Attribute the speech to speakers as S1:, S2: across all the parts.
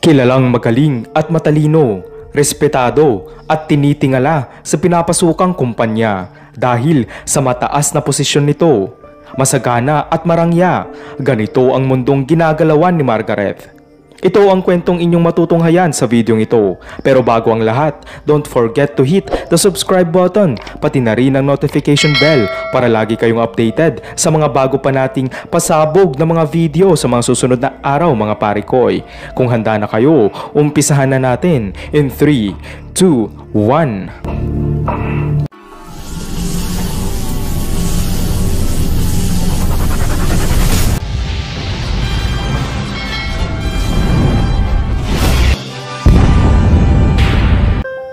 S1: Kilalang magaling at matalino, respetado at tinitingala sa pinapasukang kumpanya dahil sa mataas na posisyon nito. Masagana at marangya, ganito ang mundong ginagalawan ni Margaret. Ito ang kwentong inyong matutunghayan sa videong ito. Pero bago ang lahat, don't forget to hit the subscribe button, pati na rin ang notification bell para lagi kayong updated sa mga bago pa nating pasabog na mga video sa mga susunod na araw mga parikoy. Kung handa na kayo, umpisahan na natin in 3, 2, 1.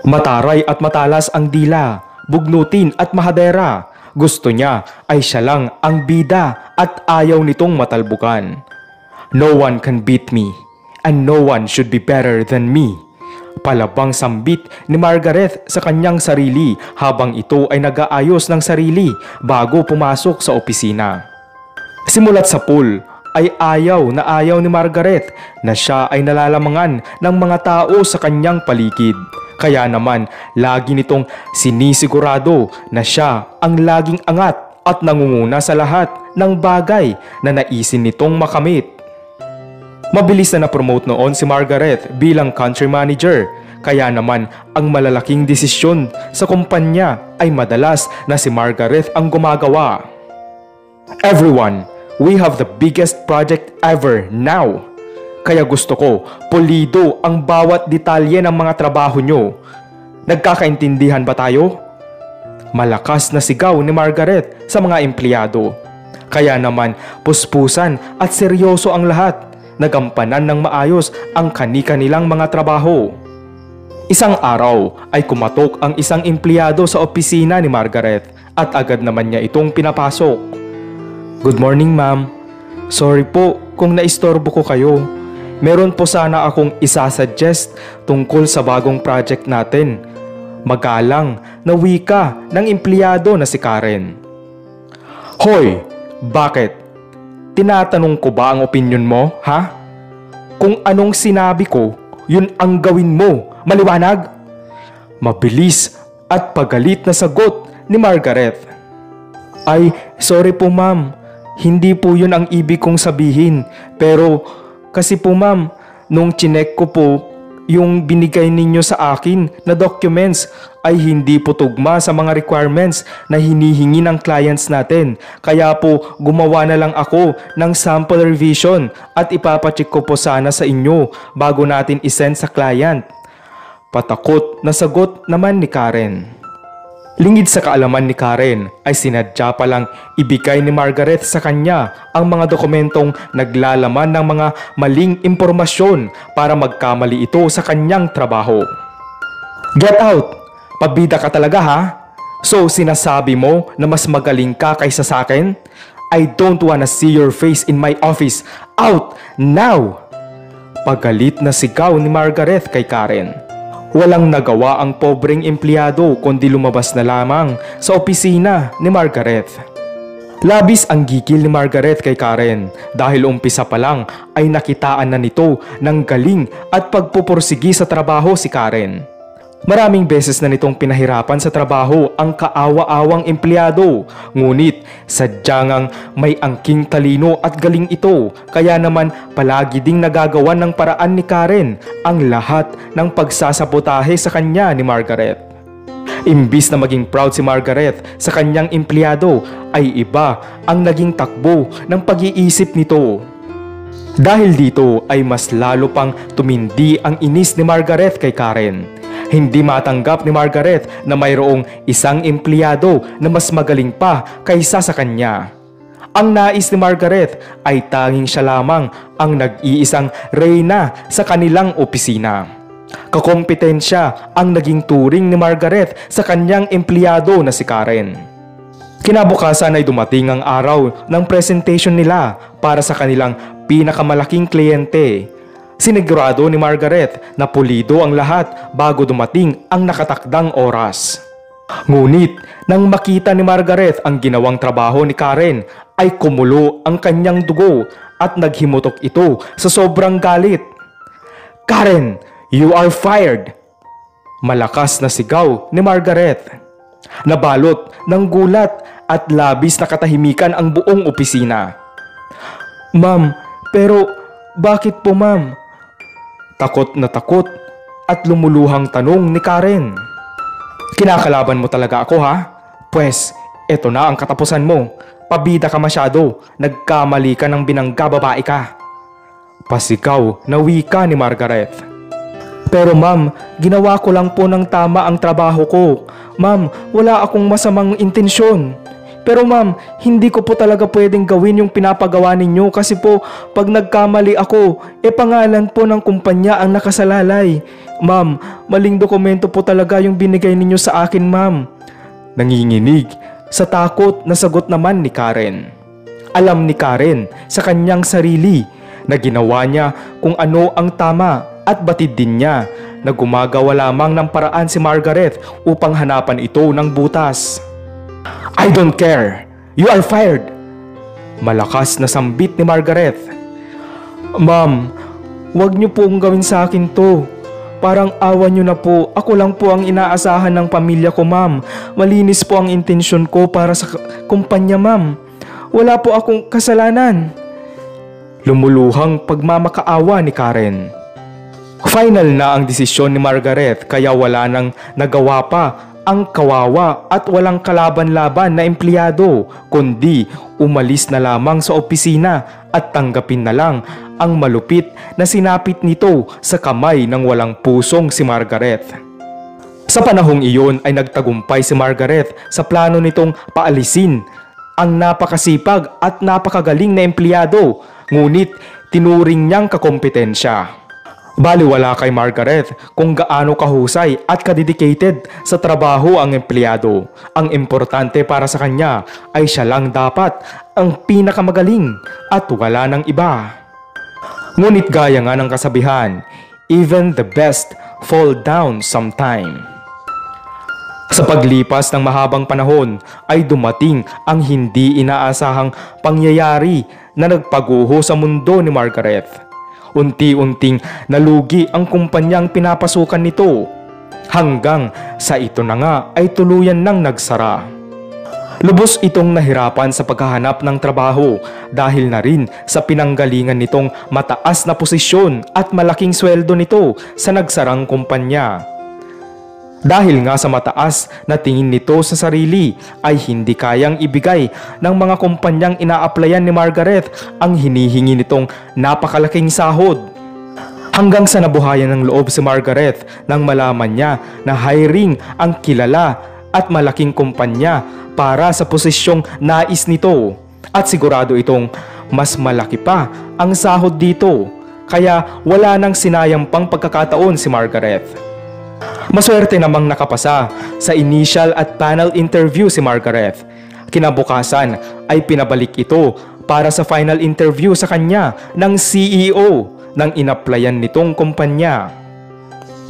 S1: Mataray at matalas ang dila, bugnutin at mahadera. Gusto niya ay siya lang ang bida at ayaw nitong matalbukan. No one can beat me and no one should be better than me. Palabang sambit ni Margaret sa kanyang sarili habang ito ay nag-aayos ng sarili bago pumasok sa opisina. Simulat sa pool ay ayaw ni Margaret na siya ay nalalamangan ng mga tao sa kanyang paligid. Kaya naman, lagi nitong sinisigurado na siya ang laging angat at nangunguna sa lahat ng bagay na naisin nitong makamit. Mabilis na na-promote noon si Margaret bilang country manager. Kaya naman, ang malalaking desisyon sa kumpanya ay madalas na si Margaret ang gumagawa. Everyone, we have the biggest project ever now. Kaya gusto ko, pulido ang bawat detalye ng mga trabaho nyo. Nagkakaintindihan ba tayo? Malakas na sigaw ni Margaret sa mga empleyado. Kaya naman, puspusan at seryoso ang lahat. Nagampanan ng maayos ang kani-kanilang mga trabaho. Isang araw ay kumatok ang isang empleyado sa opisina ni Margaret at agad naman niya itong pinapasok. Good morning, ma'am. Sorry po kung naistorbo ko kayo. Meron po sana akong isasuggest tungkol sa bagong project natin. Magalang na wika ng empleyado na si Karen. Hoy, bakit? Tinatanong ko ba ang opinion mo, ha? Kung anong sinabi ko, yun ang gawin mo. Maliwanag? Mabilis at pagalit na sagot ni Margaret. Ay, sorry po ma'am. Hindi po yun ang ibig kong sabihin. Pero kasi po ma'am, nung chinek ko po, yung binigay ninyo sa akin na documents ay hindi po tugma sa mga requirements na hinihingi ng clients natin. Kaya po gumawa na lang ako ng sample revision at ipapacheck ko po sana sa inyo bago natin isend sa client. Patakot na sagot naman ni Karen. Lingid sa kaalaman ni Karen ay sinadya palang ibigay ni Margaret sa kanya ang mga dokumentong naglalaman ng mga maling impormasyon para magkamali ito sa kanyang trabaho. Get out! Pabida ka talaga ha? So sinasabi mo na mas magaling ka kaysa sa akin? I don't wanna see your face in my office. Out! Now! Pagalit na sigaw ni Margaret kay Karen. Walang nagawa ang pobreng empleyado kundi lumabas na lamang sa opisina ni Margaret. Labis ang gigil ni Margaret kay Karen dahil umpisa pa lang ay nakitaan na nito ng galing at pagpupursigi sa trabaho si Karen. Maraming beses na nitong pinahirapan sa trabaho ang kaawa-awang empleyado, ngunit sadya ngang may angking talino at galing ito, kaya naman palagi ding nagagawan ng paraan ni Karen ang lahat ng pagsasabotahe sa kanya ni Margaret. Imbis na maging proud si Margaret sa kanyang empleyado, ay iba ang naging takbo ng pag-iisip nito. Dahil dito ay mas lalo pang tumindi ang inis ni Margaret kay Karen. Hindi matanggap ni Margaret na mayroong isang empleyado na mas magaling pa kaysa sa kanya. Ang nais ni Margaret ay tanging siya lamang ang nag-iisang reyna sa kanilang opisina. Kakompetensya ang naging turing ni Margaret sa kanyang empleyado na si Karen. Kinabukasan ay dumating ang araw ng presentation nila para sa kanilang pinakamalaking kliyente. Sinigurado ni Margaret na pulido ang lahat bago dumating ang nakatakdang oras. Ngunit nang makita ni Margaret ang ginawang trabaho ni Karen ay kumulo ang kanyang dugo at naghimutok ito sa sobrang galit. Karen, you are fired! Malakas na sigaw ni Margaret. Nabalot ng gulat at labis na katahimikan ang buong opisina. Ma'am, pero bakit po ma'am? Takot na takot at lumuluhang tanong ni Karen. Kinakalaban mo talaga ako ha? Pwes, eto na ang katapusan mo. Pabida ka masyado, nagkamali ka ng binangga babae ka. Pasigaw na wika ni Margaret. Pero ma'am, ginawa ko lang po ng tama ang trabaho ko. Ma'am, wala akong masamang intensyon. Pero ma'am, hindi ko po talaga pwedeng gawin yung pinapagawa ninyo kasi po pag nagkamali ako, pangalan po ng kumpanya ang nakasalalay. Ma'am, maling dokumento po talaga yung binigay ninyo sa akin ma'am. Nanginginig sa takot na sagot naman ni Karen. Alam ni Karen sa kanyang sarili na ginawa niya kung ano ang tama at batid din niya na gumagawa lamang ng paraan si Margaret upang hanapan ito ng butas. I don't care! You are fired! Malakas na sambit ni Margaret. Ma'am, wag niyo pong gawin sa akin to. Parang awa niyo na po. Ako lang po ang inaasahan ng pamilya ko ma'am. Malinis po ang intensyon ko para sa kumpanya ma'am. Wala po akong kasalanan. Lumuluhang pagmamakaawa ni Karen. Final na ang desisyon ni Margaret kaya wala nang nagawa pa ang kawawa at walang kalaban-laban na empleyado kundi umalis na lamang sa opisina at tanggapin na lang ang malupit na sinapit nito sa kamay ng walang pusong si Margaret. Sa panahong iyon ay nagtagumpay si Margaret sa plano nitong paalisin ang napakasipag at napakagaling na empleyado ngunit tinuring niyang kakompetensya. Baliwala kay Margaret kung gaano kahusay at kadedicated sa trabaho ang empleyado. Ang importante para sa kanya ay siya lang dapat ang pinakamagaling at wala ng iba. Ngunit gaya nga ng kasabihan, even the best fall down sometime. Sa paglipas ng mahabang panahon ay dumating ang hindi inaasahang pangyayari na nagpaguho sa mundo ni Margaret. Unti-unting nalugi ang kumpanyang pinapasukan nito hanggang sa ito na nga ay tuluyan nang nagsara. Lubos itong nahirapan sa paghahanap ng trabaho dahil na rin sa pinanggalingan nitong mataas na posisyon at malaking sweldo nito sa nagsarang kumpanya. Dahil nga sa mataas na tingin nito sa sarili ay hindi kayang ibigay ng mga kumpanyang ina-applyan ni Margaret ang hinihingi nitong napakalaking sahod. Hanggang sa nabuhayan ng loob si Margaret nang malaman niya na hiring ang kilala at malaking kumpanya para sa posisyong nais nito. At sigurado itong mas malaki pa ang sahod dito kaya wala nang sinayang pang pagkakataon si Margaret. Maswerte namang nakapasa sa initial at panel interview si Margaret. Kinabukasan ay pinabalik ito para sa final interview sa kanya ng CEO ng inaplayan nitong kumpanya.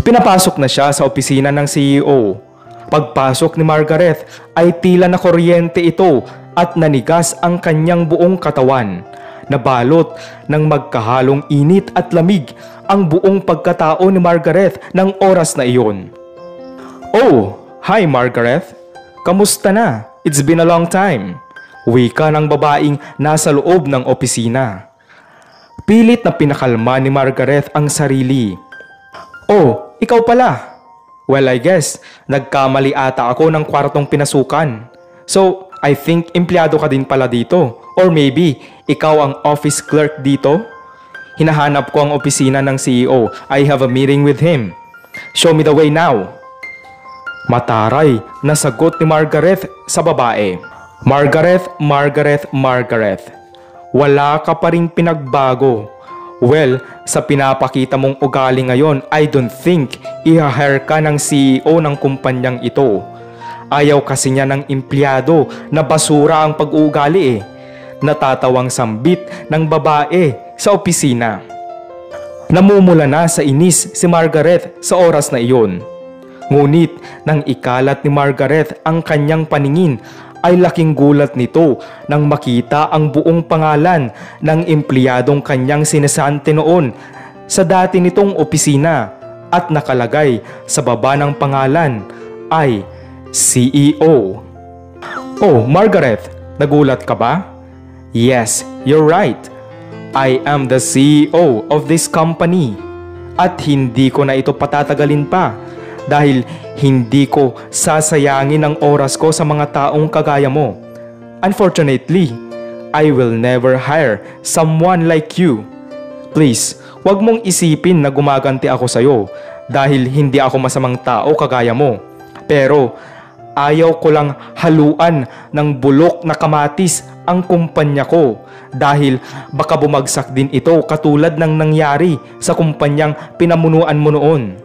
S1: Pinapasok na siya sa opisina ng CEO. Pagpasok ni Margaret ay tila na kuryente ito at nanigas ang kanyang buong katawan. Nabalot ng magkahalong init at lamig ang buong pagkatao ni Margaret ng oras na iyon. Oh, hi Margaret! Kamusta na? It's been a long time. Wika ng babaeng nasa loob ng opisina. Pilit na pinakalma ni Margaret ang sarili. Oh, ikaw pala. Well, I guess, nagkamali ata ako ng kwartong pinasukan. So, I think empleyado ka din pala dito. Or maybe, ikaw ang office clerk dito? Hinahanap ko ang opisina ng CEO. I have a meeting with him. Show me the way now. Mataray na sagot ni Margaret sa babae. Margaret, Margaret, Margaret. Wala ka pa ring pinagbago. Well, sa pinapakita mong ugali ngayon, I don't think i-hire ka ng CEO ng kumpanyang ito. Ayaw kasi niya ng empleyado na basura ang pag-uugali eh. Natatawang sambit ng babae sa opisina. Namumula na sa inis si Margaret sa oras na iyon. Ngunit nang ikalat ni Margaret ang kanyang paningin ay laking gulat nito nang makita ang buong pangalan ng empleyadong kanyang sinasante noon sa dati nitong opisina at nakalagay sa baba ng pangalan ay CEO. Oh, Margaret, nagulat ka ba? Yes, you're right. I am the CEO of this company. At hindi ko na ito patatagalin pa dahil hindi ko sasayangin ang oras ko sa mga taong kagaya mo. Unfortunately, I will never hire someone like you. Please, wag mong isipin na gumaganti ako sa'yo dahil hindi ako masamang tao kagaya mo. Pero ayaw ko lang haluan ng bulok na kamatis ang kumpanya ko dahil baka bumagsak din ito katulad ng nangyari sa kumpanyang pinamunuan mo noon.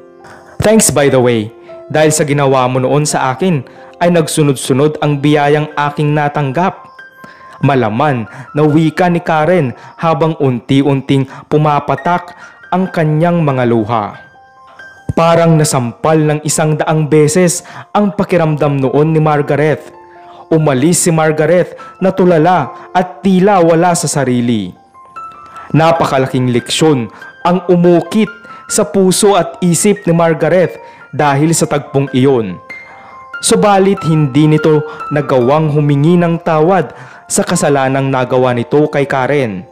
S1: Thanks by the way, dahil sa ginawa mo noon sa akin ay nagsunod-sunod ang biyayang aking natanggap. Malaman na wika ni Karen habang unti-unting pumapatak ang kanyang mga luha. Parang nasampal ng 100 beses ang pakiramdam noon ni Margaret. Umalis si Margaret na tulala at tila wala sa sarili. Napakalaking leksyon ang umukit sa puso at isip ni Margaret dahil sa tagpong iyon. Subalit hindi nito nagawang humingi ng tawad sa kasalanang nagawa nito kay Karen.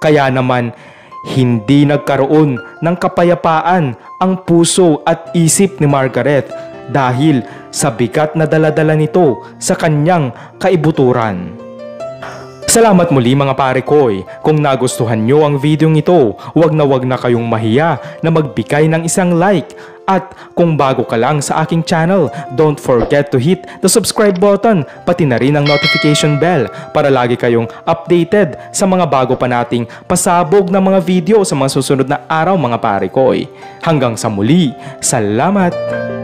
S1: Kaya naman hindi nagkaroon ng kapayapaan ang puso at isip ni Margaret dahil sa bigat na daladala nito sa kanyang kaibuturan. Salamat muli mga pare koy. Kung nagustuhan nyo ang video ito, wag na kayong mahiya na magbigay ng isang like. At kung bago ka lang sa aking channel, don't forget to hit the subscribe button pati na rin ang notification bell para lagi kayong updated sa mga bago pa nating pasabog na mga video sa mga susunod na araw mga pare koy. Hanggang sa muli, salamat!